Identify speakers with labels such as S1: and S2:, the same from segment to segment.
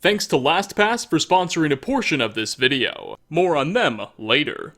S1: Thanks to LastPass for sponsoring a portion of this video. More on them later.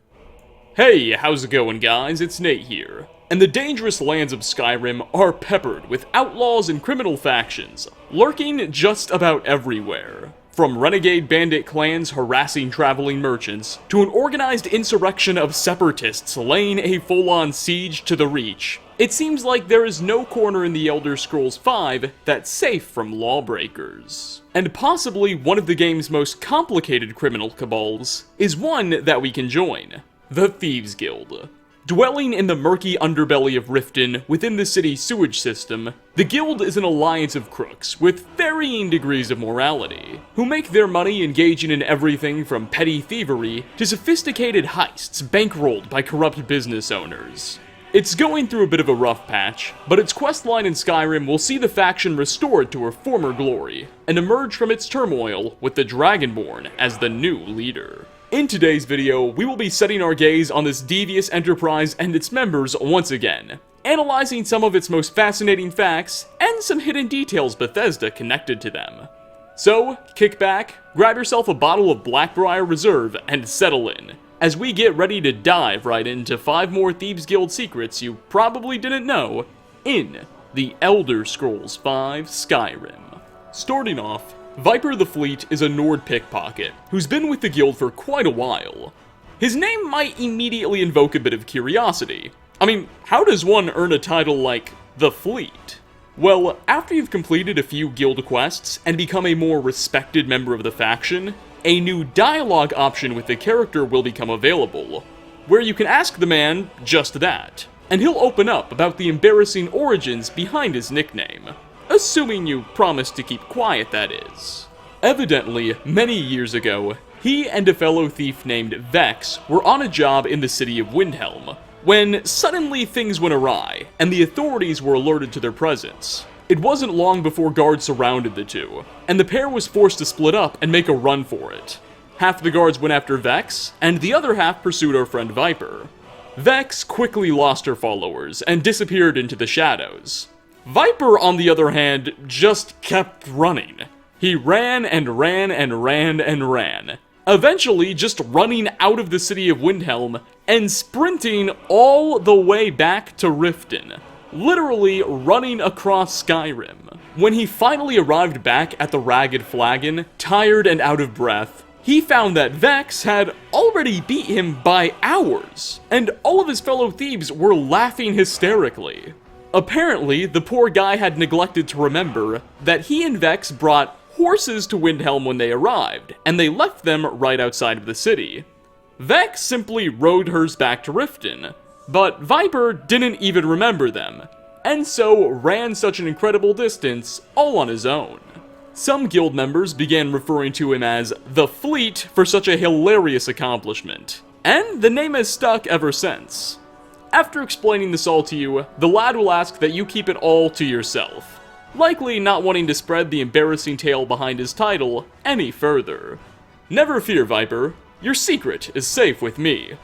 S1: Hey, how's it going guys? It's Nate here. And the dangerous lands of Skyrim are peppered with outlaws and criminal factions, lurking just about everywhere. From renegade bandit clans harassing traveling merchants, to an organized insurrection of separatists laying a full-on siege to the Reach, it seems like there is no corner in the Elder Scrolls V that's safe from lawbreakers. And possibly one of the game's most complicated criminal cabals is one that we can join: the Thieves Guild. Dwelling in the murky underbelly of Riften within the city's sewage system, the guild is an alliance of crooks with varying degrees of morality, who make their money engaging in everything from petty thievery to sophisticated heists bankrolled by corrupt business owners. It's going through a bit of a rough patch, but its questline in Skyrim will see the faction restored to her former glory, and emerge from its turmoil with the Dragonborn as the new leader. In today's video, we will be setting our gaze on this devious enterprise and its members once again, analyzing some of its most fascinating facts, and some hidden details Bethesda connected to them. So, kick back, grab yourself a bottle of Blackbriar Reserve, and settle in, as we get ready to dive right into 5 more Thieves Guild secrets you probably didn't know, in the Elder Scrolls V Skyrim. Starting off, Viper the Fleet is a Nord pickpocket who's been with the guild for quite a while. His name might immediately invoke a bit of curiosity. I mean, how does one earn a title like the Fleet? Well, after you've completed a few guild quests and become a more respected member of the faction, a new dialogue option with the character will become available, where you can ask the man just that, and he'll open up about the embarrassing origins behind his nickname. Assuming you promise to keep quiet, that is. Evidently, many years ago, he and a fellow thief named Vex were on a job in the city of Windhelm, when suddenly things went awry, and the authorities were alerted to their presence. It wasn't long before guards surrounded the two, and the pair was forced to split up and make a run for it. Half the guards went after Vex, and the other half pursued our friend Viper. Vex quickly lost her followers and disappeared into the shadows. Viper, on the other hand, just kept running. He ran and ran and ran and ran, eventually just running out of the city of Windhelm and sprinting all the way back to Riften, literally running across Skyrim. When he finally arrived back at the Ragged Flagon, tired and out of breath, he found that Vex had already beat him by hours, and all of his fellow thieves were laughing hysterically. Apparently, the poor guy had neglected to remember that he and Vex brought horses to Windhelm when they arrived, and they left them right outside of the city. Vex simply rode hers back to Riften, but Viper didn't even remember them, and so ran such an incredible distance all on his own. Some guild members began referring to him as the Fleet for such a hilarious accomplishment, and the name has stuck ever since. After explaining this all to you, the lad will ask that you keep it all to yourself, likely not wanting to spread the embarrassing tale behind his title any further. Never fear, Viper, your secret is safe with me,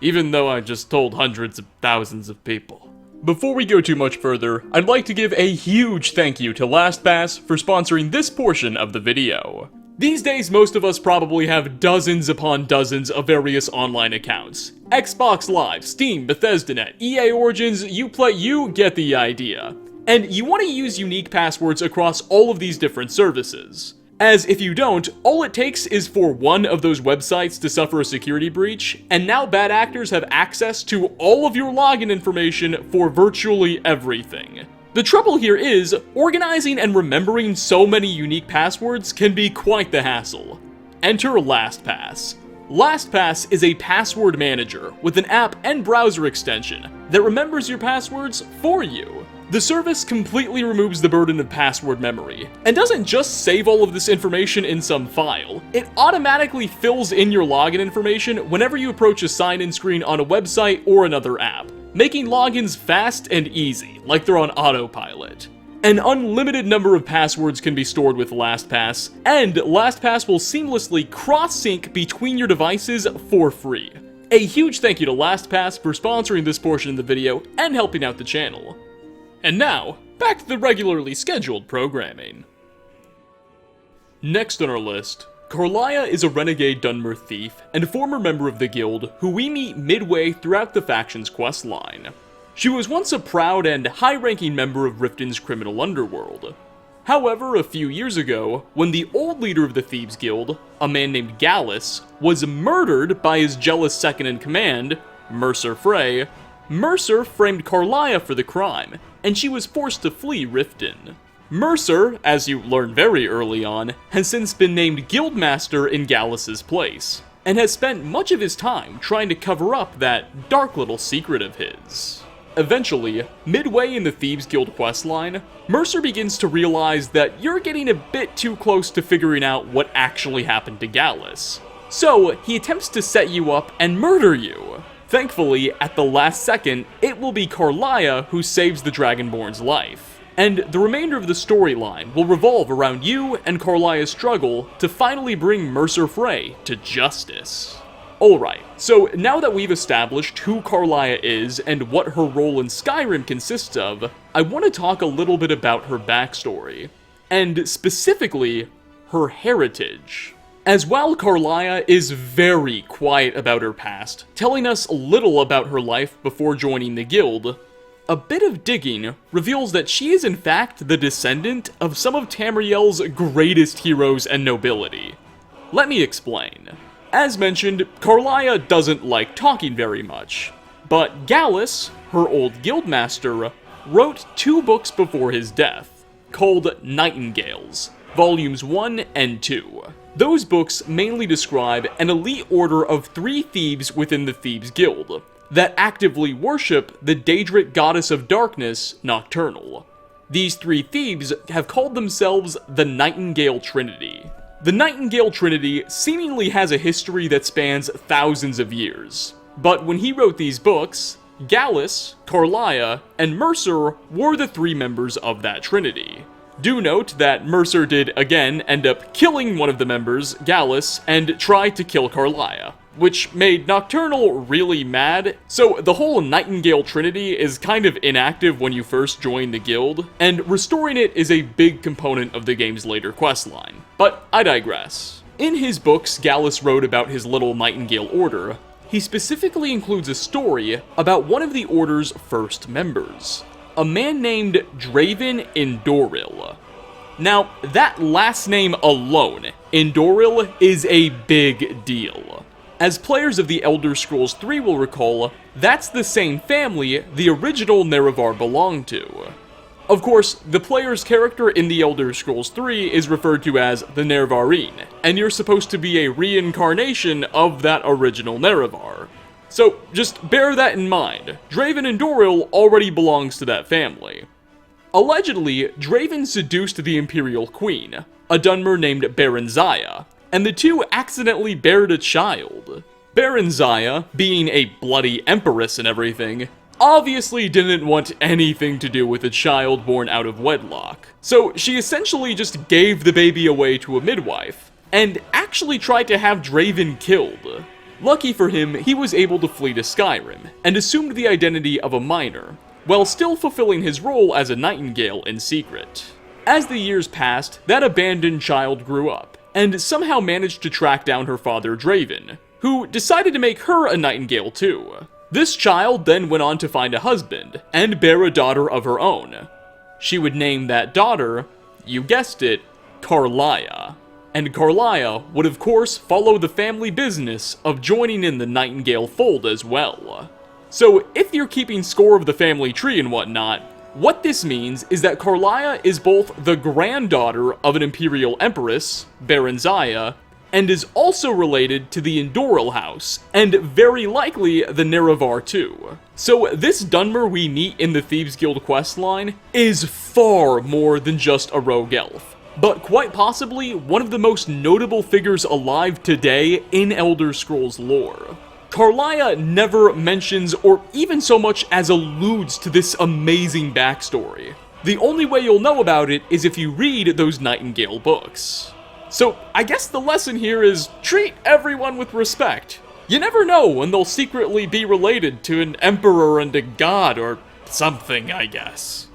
S1: even though I just told hundreds of thousands of people. Before we go too much further, I'd like to give a huge thank you to LastPass for sponsoring this portion of the video. These days, most of us probably have dozens upon dozens of various online accounts. Xbox Live, Steam, BethesdaNet, EA Origins, Uplay, you get the idea. And you want to use unique passwords across all of these different services. As if you don't, all it takes is for one of those websites to suffer a security breach, and now bad actors have access to all of your login information for virtually everything. The trouble here is, organizing and remembering so many unique passwords can be quite the hassle. Enter LastPass. LastPass is a password manager with an app and browser extension that remembers your passwords for you. The service completely removes the burden of password memory, and doesn't just save all of this information in some file, it automatically fills in your login information whenever you approach a sign-in screen on a website or another app, making logins fast and easy, like they're on autopilot. An unlimited number of passwords can be stored with LastPass, and LastPass will seamlessly cross-sync between your devices for free. A huge thank you to LastPass for sponsoring this portion of the video and helping out the channel. And now, back to the regularly scheduled programming. Next on our list, Carlia is a renegade Dunmer thief and a former member of the guild who we meet midway throughout the faction's questline. She was once a proud and high-ranking member of Riften's criminal underworld. However, a few years ago, when the old leader of the Thieves Guild, a man named Gallus, was murdered by his jealous second-in-command, Mercer Frey, Mercer framed Carlia for the crime, and she was forced to flee Riften. Mercer, as you learn very early on, has since been named Guildmaster in Gallus's place, and has spent much of his time trying to cover up that dark little secret of his. Eventually, midway in the Thieves Guild questline, Mercer begins to realize that you're getting a bit too close to figuring out what actually happened to Gallus. So, he attempts to set you up and murder you. Thankfully, at the last second, it will be Carlia who saves the Dragonborn's life. And the remainder of the storyline will revolve around you and Carlia's struggle to finally bring Mercer Frey to justice. Alright, so now that we've established who Carlia is and what her role in Skyrim consists of, I want to talk a little bit about her backstory, and specifically, her heritage. As while Carlia is very quiet about her past, telling us little about her life before joining the guild, a bit of digging reveals that she is in fact the descendant of some of Tamriel's greatest heroes and nobility. Let me explain. As mentioned, Carlia doesn't like talking very much, but Gallus, her old guildmaster, wrote 2 books before his death, called Nightingales, Volumes 1 and 2. Those books mainly describe an elite order of 3 thieves within the Thieves Guild, that actively worship the Daedric goddess of darkness, Nocturnal. These 3 thieves have called themselves the Nightingale Trinity. The Nightingale Trinity seemingly has a history that spans thousands of years, but when he wrote these books, Gallus, Carlia, and Mercer were the 3 members of that trinity. Do note that Mercer did again end up killing one of the members, Gallus, and tried to kill Carlia, which made Nocturnal really mad, so the whole Nightingale Trinity is kind of inactive when you first join the guild, and restoring it is a big component of the game's later questline. But I digress. In his books Gallus wrote about his little Nightingale Order, he specifically includes a story about one of the Order's first members, a man named Draven Indoril. Now, that last name alone, Indoril, is a big deal. As players of the Elder Scrolls 3 will recall, that's the same family the original Nerevar belonged to. Of course, the player's character in the Elder Scrolls 3 is referred to as the Nerevarine, and you're supposed to be a reincarnation of that original Nerevar. So, just bear that in mind. Draven Indoril already belongs to that family. Allegedly, Draven seduced the Imperial Queen, a Dunmer named Baranziah, and the two accidentally bared a child. Baranziah, being a bloody empress and everything, obviously didn't want anything to do with a child born out of wedlock. So she essentially just gave the baby away to a midwife, and actually tried to have Draven killed. Lucky for him, he was able to flee to Skyrim, and assumed the identity of a minor, while still fulfilling his role as a nightingale in secret. As the years passed, that abandoned child grew up, and somehow managed to track down her father Draven, who decided to make her a nightingale too. This child then went on to find a husband, and bear a daughter of her own. She would name that daughter, you guessed it, Carlia. And Carlia would of course follow the family business of joining in the Nightingale fold as well. So if you're keeping score of the family tree and whatnot, what this means is that Carlia is both the granddaughter of an Imperial Empress, Baranziah, and is also related to the Indoril house, and very likely the Nerevar too. So this Dunmer we meet in the Thieves Guild questline is far more than just a rogue elf, but quite possibly one of the most notable figures alive today in Elder Scrolls lore. Carlia never mentions or even so much as alludes to this amazing backstory. The only way you'll know about it is if you read those Nightingale books. So I guess the lesson here is treat everyone with respect. You never know when they'll secretly be related to an emperor and a god or something, I guess.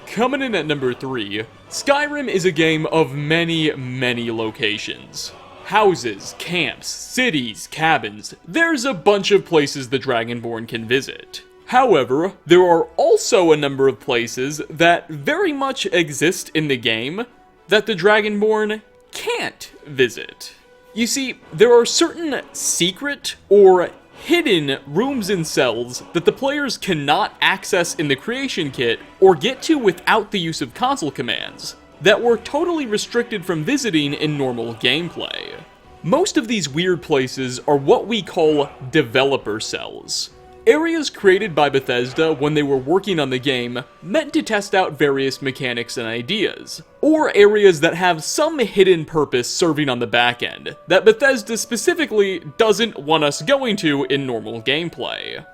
S1: Coming in at number 3, Skyrim is a game of many, many locations. Houses, camps, cities, cabins, there's a bunch of places the Dragonborn can visit. However, there are also a number of places that very much exist in the game that the Dragonborn can't visit. You see, there are certain secret or hidden rooms and cells that the players cannot access in the creation kit or get to without the use of console commands that were totally restricted from visiting in normal gameplay. Most of these weird places are what we call developer cells. Areas created by Bethesda when they were working on the game meant to test out various mechanics and ideas, or areas that have some hidden purpose serving on the back end that Bethesda specifically doesn't want us going to in normal gameplay.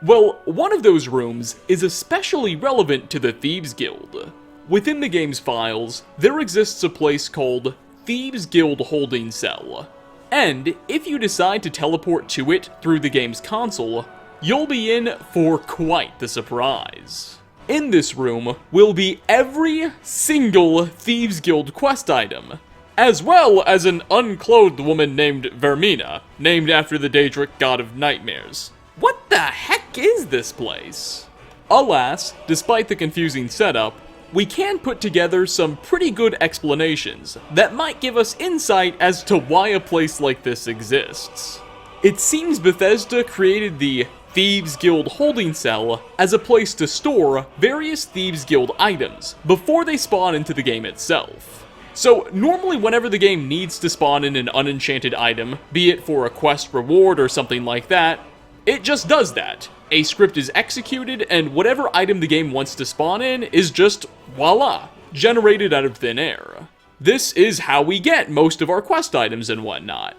S1: Well, one of those rooms is especially relevant to the Thieves Guild. Within the game's files, there exists a place called Thieves Guild Holding Cell, and if you decide to teleport to it through the game's console, you'll be in for quite the surprise. In this room will be every single Thieves Guild quest item, as well as an unclothed woman named Vermina, named after the Daedric god of nightmares. What the heck is this place? Alas, despite the confusing setup, we can put together some pretty good explanations that might give us insight as to why a place like this exists. It seems Bethesda created the Thieves Guild Holding Cell as a place to store various Thieves Guild items before they spawn into the game itself. So normally whenever the game needs to spawn in an unenchanted item, be it for a quest reward or something like that, it just does that. A script is executed and whatever item the game wants to spawn in is just, voila, generated out of thin air. This is how we get most of our quest items and whatnot.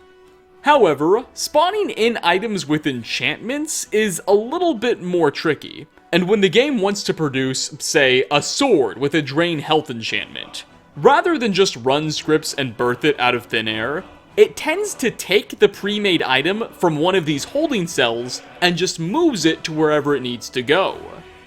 S1: However, spawning in items with enchantments is a little bit more tricky, and when the game wants to produce, say, a sword with a drain health enchantment, rather than just run scripts and birth it out of thin air, it tends to take the pre-made item from one of these holding cells and just moves it to wherever it needs to go.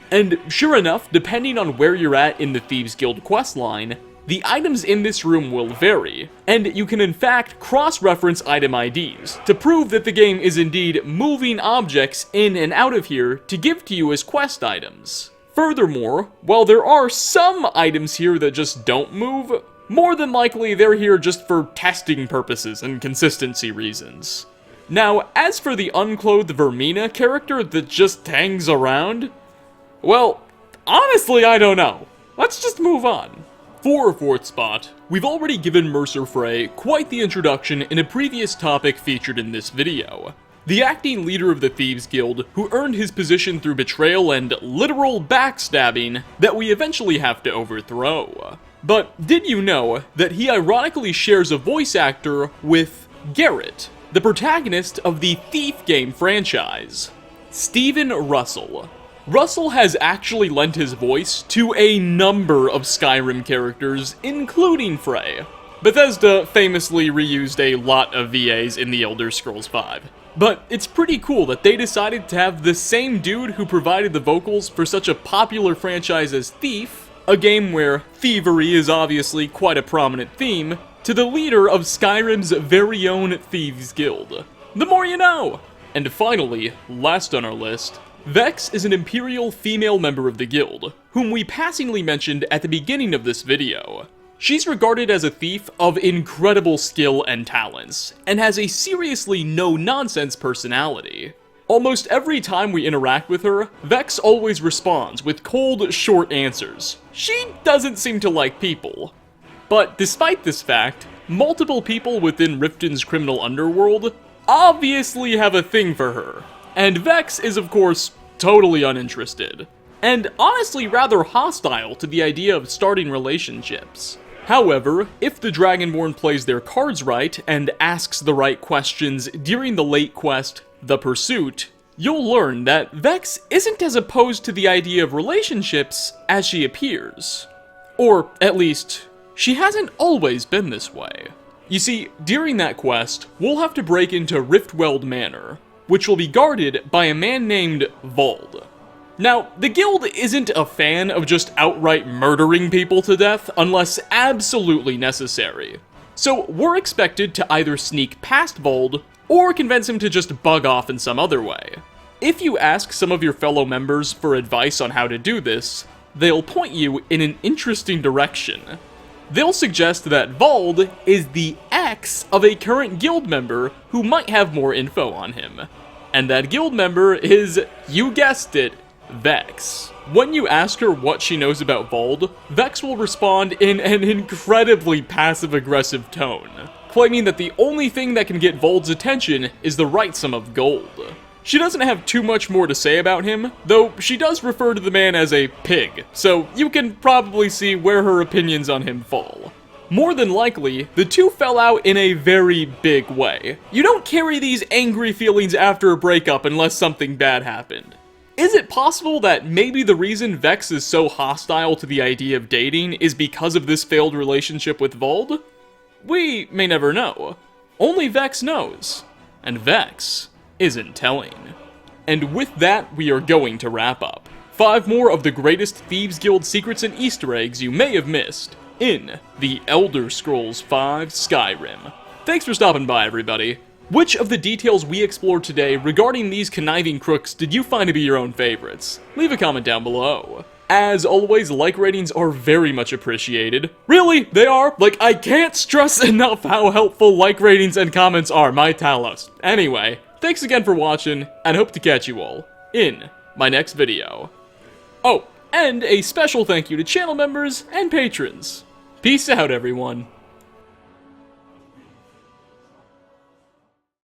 S1: And sure enough, depending on where you're at in the Thieves Guild questline, the items in this room will vary, and you can in fact cross-reference item IDs to prove that the game is indeed moving objects in and out of here to give to you as quest items. Furthermore, while there are some items here that just don't move, more than likely they're here just for testing purposes and consistency reasons. Now, as for the unclothed Vermina character that just hangs around, well, honestly I don't know. Let's just move on. For our fourth spot, we've already given Mercer Frey quite the introduction in a previous topic featured in this video. The acting leader of the Thieves Guild, who earned his position through betrayal and literal backstabbing that we eventually have to overthrow. But did you know that he ironically shares a voice actor with Garrett, the protagonist of the Thief game franchise? Stephen Russell. Russell has actually lent his voice to a number of Skyrim characters, including Frey. Bethesda famously reused a lot of VAs in The Elder Scrolls V. But it's pretty cool that they decided to have the same dude who provided the vocals for such a popular franchise as Thief, a game where thievery is obviously quite a prominent theme, to the leader of Skyrim's very own Thieves Guild. The more you know! And finally, last on our list, Vex is an Imperial female member of the guild, whom we passingly mentioned at the beginning of this video. She's regarded as a thief of incredible skill and talents, and has a seriously no-nonsense personality. Almost every time we interact with her, Vex always responds with cold, short answers. She doesn't seem to like people. But despite this fact, multiple people within Riften's criminal underworld obviously have a thing for her. And Vex is, of course, totally uninterested, and honestly rather hostile to the idea of starting relationships. However, if the Dragonborn plays their cards right and asks the right questions during the late quest, The Pursuit, you'll learn that Vex isn't as opposed to the idea of relationships as she appears. Or, at least, she hasn't always been this way. You see, during that quest, we'll have to break into Riftweld Manor, which will be guarded by a man named Vald. Now, the guild isn't a fan of just outright murdering people to death unless absolutely necessary. So we're expected to either sneak past Vold, or convince him to just bug off in some other way. If you ask some of your fellow members for advice on how to do this, they'll point you in an interesting direction. They'll suggest that Vold is the ex of a current guild member who might have more info on him. And that guild member is, you guessed it, Vex. When you ask her what she knows about Vold, Vex will respond in an incredibly passive-aggressive tone, claiming that the only thing that can get Vold's attention is the right sum of gold. She doesn't have too much more to say about him, though she does refer to the man as a pig, so you can probably see where her opinions on him fall. More than likely, the two fell out in a very big way. You don't carry these angry feelings after a breakup unless something bad happened. Is it possible that maybe the reason Vex is so hostile to the idea of dating is because of this failed relationship with Vold? We may never know. Only Vex knows. And Vex isn't telling. And with that, we are going to wrap up. 5 more of the greatest Thieves Guild secrets and Easter eggs you may have missed in The Elder Scrolls V Skyrim. Thanks for stopping by, everybody. Which of the details we explored today regarding these conniving crooks did you find to be your own favorites? Leave a comment down below. As always, like ratings are very much appreciated. Really, they are. Like, I can't stress enough how helpful like ratings and comments are, my Talos. Anyway, thanks again for watching, and hope to catch you all in my next video. Oh, and a special thank you to channel members and patrons. Peace out, everyone.